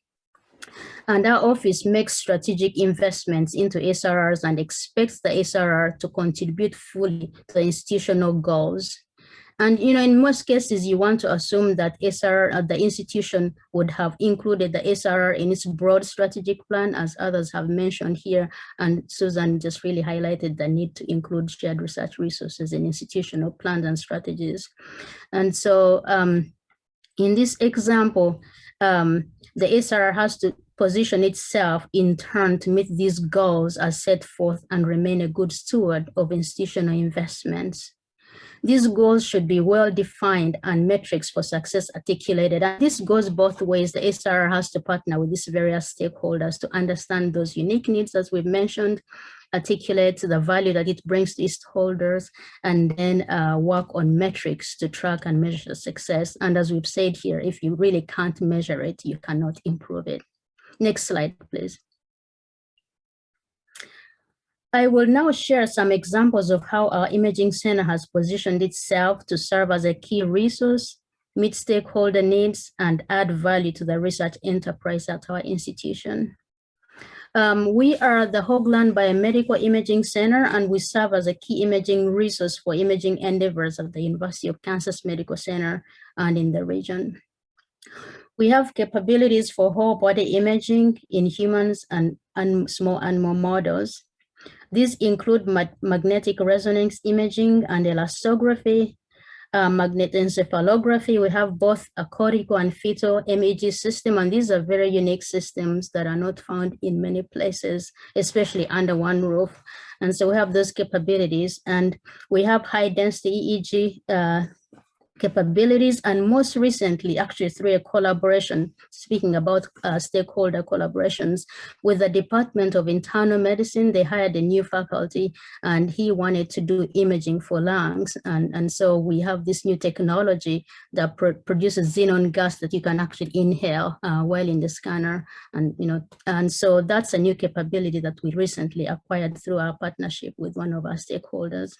And our office makes strategic investments into SRRs and expects the SRR to contribute fully to the institutional goals. And in most cases, you want to assume that SRR, the institution would have included the SRR in its broad strategic plan, as others have mentioned here. And Susan just really highlighted the need to include shared research resources in institutional plans and strategies. And so in this example, the SRR has to position itself in turn to meet these goals as set forth and remain a good steward of institutional investments. These goals should be well defined and metrics for success articulated. And this goes both ways. The SRR has to partner with these various stakeholders to understand those unique needs, as we've mentioned, articulate the value that it brings to its holders, and then work on metrics to track and measure success. And as we've said here, if you really can't measure it, you cannot improve it. Next slide, please. I will now share some examples of how our imaging center has positioned itself to serve as a key resource, meet stakeholder needs, and add value to the research enterprise at our institution. We are the Hoagland Biomedical Imaging Center, and we serve as a key imaging resource for imaging endeavors at the University of Kansas Medical Center and in the region. We have capabilities for whole body imaging in humans and small animal models. These include magnetic resonance imaging and elastography, magnetoencephalography. We have both a cortical and fetal MEG system, and these are very unique systems that are not found in many places, especially under one roof. And so we have those capabilities, and we have high density EEG capabilities, and most recently, actually through a collaboration, speaking about stakeholder collaborations, with the Department of Internal Medicine. They hired a new faculty, and he wanted to do imaging for lungs. And so we have this new technology that produces xenon gas that you can actually inhale while in the scanner. And so that's a new capability that we recently acquired through our partnership with one of our stakeholders.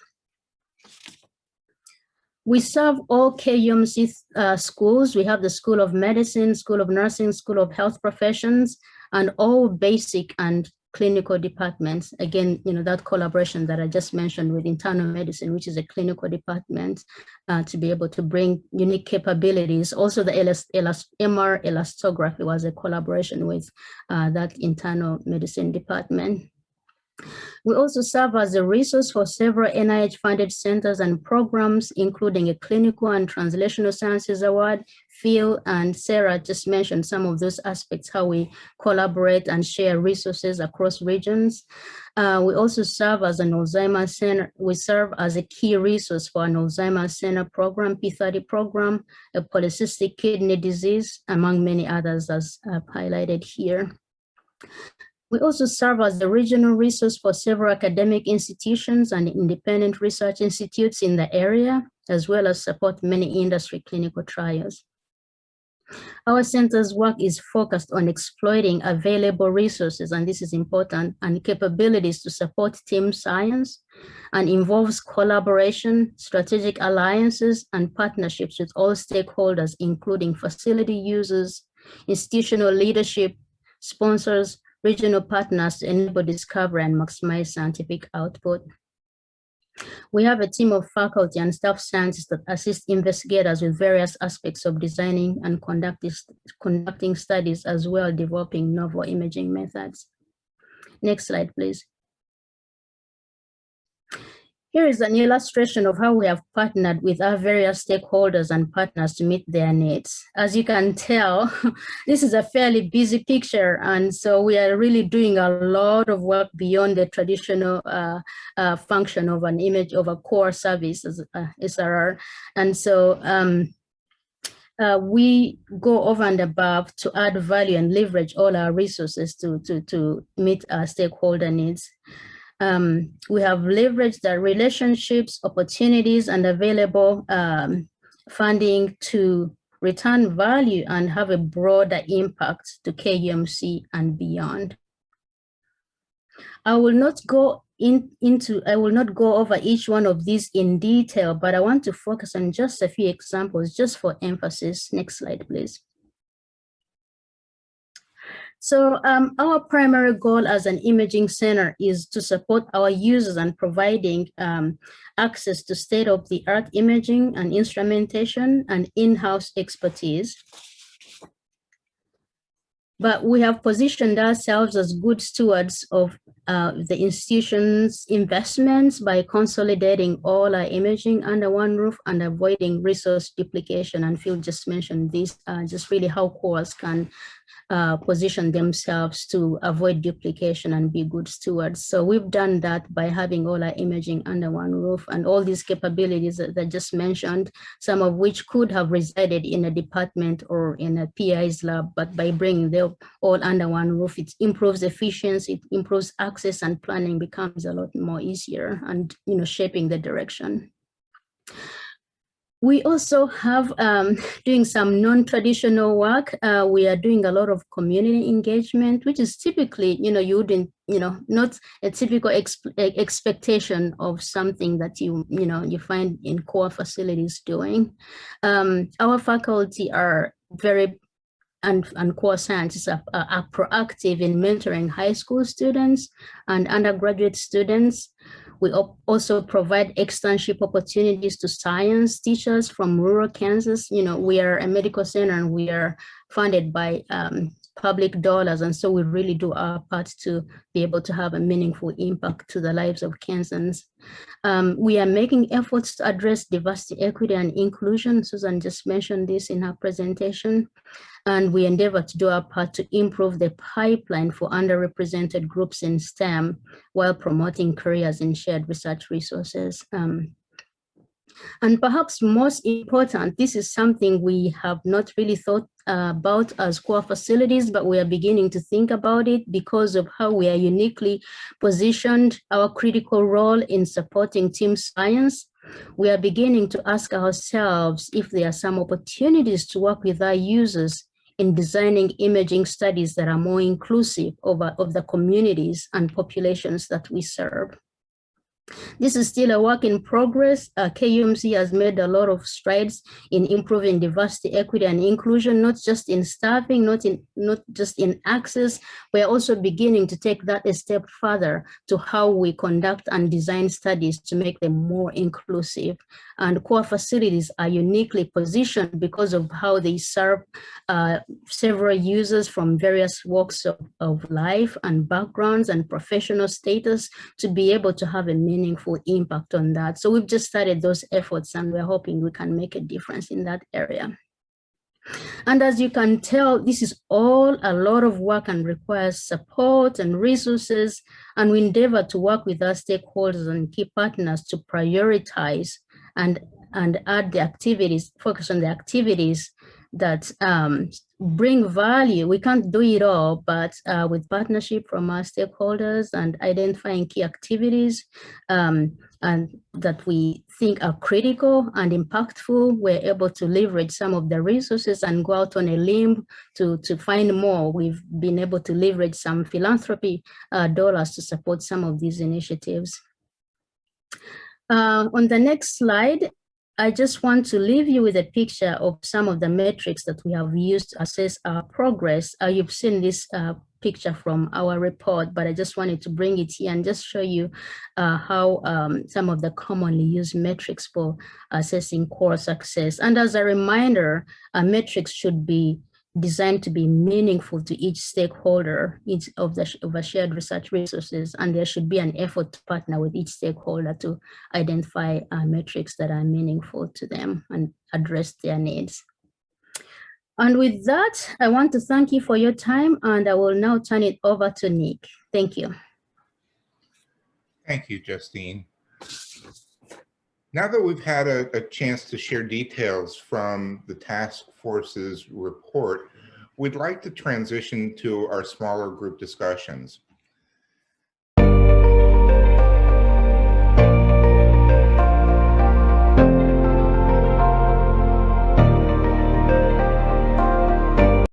We serve all KUMC schools. We have the School of Medicine, School of Nursing, School of Health Professions, and all basic and clinical departments. Again, that collaboration that I just mentioned with Internal Medicine, which is a clinical department, to be able to bring unique capabilities. Also, the MR elastography was a collaboration with that Internal Medicine department. We also serve as a resource for several NIH-funded centers and programs, including a Clinical and Translational Sciences Award, Phil and Sarah just mentioned some of those aspects, how we collaborate and share resources across regions. We also serve as an Alzheimer's Center. We serve as a key resource for an Alzheimer's Center program, P30 program, a polycystic kidney disease, among many others, as I've highlighted here. We also serve as the regional resource for several academic institutions and independent research institutes in the area, as well as support many industry clinical trials. Our center's work is focused on exploiting available resources, and this is important, and capabilities to support team science, and involves collaboration, strategic alliances, and partnerships with all stakeholders, including facility users, institutional leadership, sponsors, regional partners to enable discovery and maximize scientific output. We have a team of faculty and staff scientists that assist investigators with various aspects of designing and conducting studies, as well as developing novel imaging methods. Next slide, please. Here is an illustration of how we have partnered with our various stakeholders and partners to meet their needs. As you can tell, this is a fairly busy picture, and so we are really doing a lot of work beyond the traditional function of an image of a core service as SRR. And so we go over and above to add value and leverage all our resources to meet our stakeholder needs. We have leveraged the relationships, opportunities, and available funding to return value and have a broader impact to KUMC and beyond. I will not go over each one of these in detail, but I want to focus on just a few examples just for emphasis. Next slide, please. So our primary goal as an imaging center is to support our users and providing access to state-of-the-art imaging and instrumentation and in-house expertise. But we have positioned ourselves as good stewards of the institution's investments by consolidating all our imaging under one roof and avoiding resource duplication. And Phil just mentioned this, just really how cores can position themselves to avoid duplication and be good stewards. So we've done that by having all our imaging under one roof, and all these capabilities that I just mentioned, some of which could have resided in a department or in a PI's lab, but by bringing them all under one roof, it improves efficiency, it improves access, and planning becomes a lot more easier and shaping the direction. We also have doing some non-traditional work. We are doing a lot of community engagement, which is typically, you wouldn't, not a typical expectation of something that you find in core facilities doing. Our faculty are very and core scientists are proactive in mentoring high school students and undergraduate students. We also provide externship opportunities to science teachers from rural Kansas. We are a medical center and we are funded by public dollars. And so we really do our part to be able to have a meaningful impact to the lives of Kansans. We are making efforts to address diversity, equity, and inclusion. Susan just mentioned this in her presentation. And we endeavor to do our part to improve the pipeline for underrepresented groups in STEM while promoting careers in shared research resources. And perhaps most important, this is something we have not really thought about as core facilities, but we are beginning to think about it because of how we are uniquely positioned, our critical role in supporting team science. We are beginning to ask ourselves if there are some opportunities to work with our users in designing imaging studies that are more inclusive of the communities and populations that we serve. This is still a work in progress. KUMC has made a lot of strides in improving diversity, equity, and inclusion, not just in staffing, not just in access. We're also beginning to take that a step further to how we conduct and design studies to make them more inclusive. And core facilities are uniquely positioned because of how they serve several users from various walks of life and backgrounds and professional status to be able to have a meaningful impact on that. So we've just started those efforts and we're hoping we can make a difference in that area. And as you can tell, this is all a lot of work and requires support and resources, and we endeavor to work with our stakeholders and key partners to prioritize and add the activities, focus on the activities that bring value. We can't do it all, but with partnership from our stakeholders and identifying key activities and that we think are critical and impactful, we're able to leverage some of the resources and go out on a limb to find more. We've been able to leverage some philanthropy dollars to support some of these initiatives. On the next slide, I just want to leave you with a picture of some of the metrics that we have used to assess our progress. You've seen this picture from our report, but I just wanted to bring it here and just show you how some of the commonly used metrics for assessing core success. And as a reminder, metrics should be designed to be meaningful to each stakeholder of the shared research resources, and there should be an effort to partner with each stakeholder to identify metrics that are meaningful to them and address their needs. And with that, I want to thank you for your time, and I will now turn it over to Nick. Thank you. Thank you, Justine. Now that we've had a chance to share details from the task force's report, we'd like to transition to our smaller group discussions.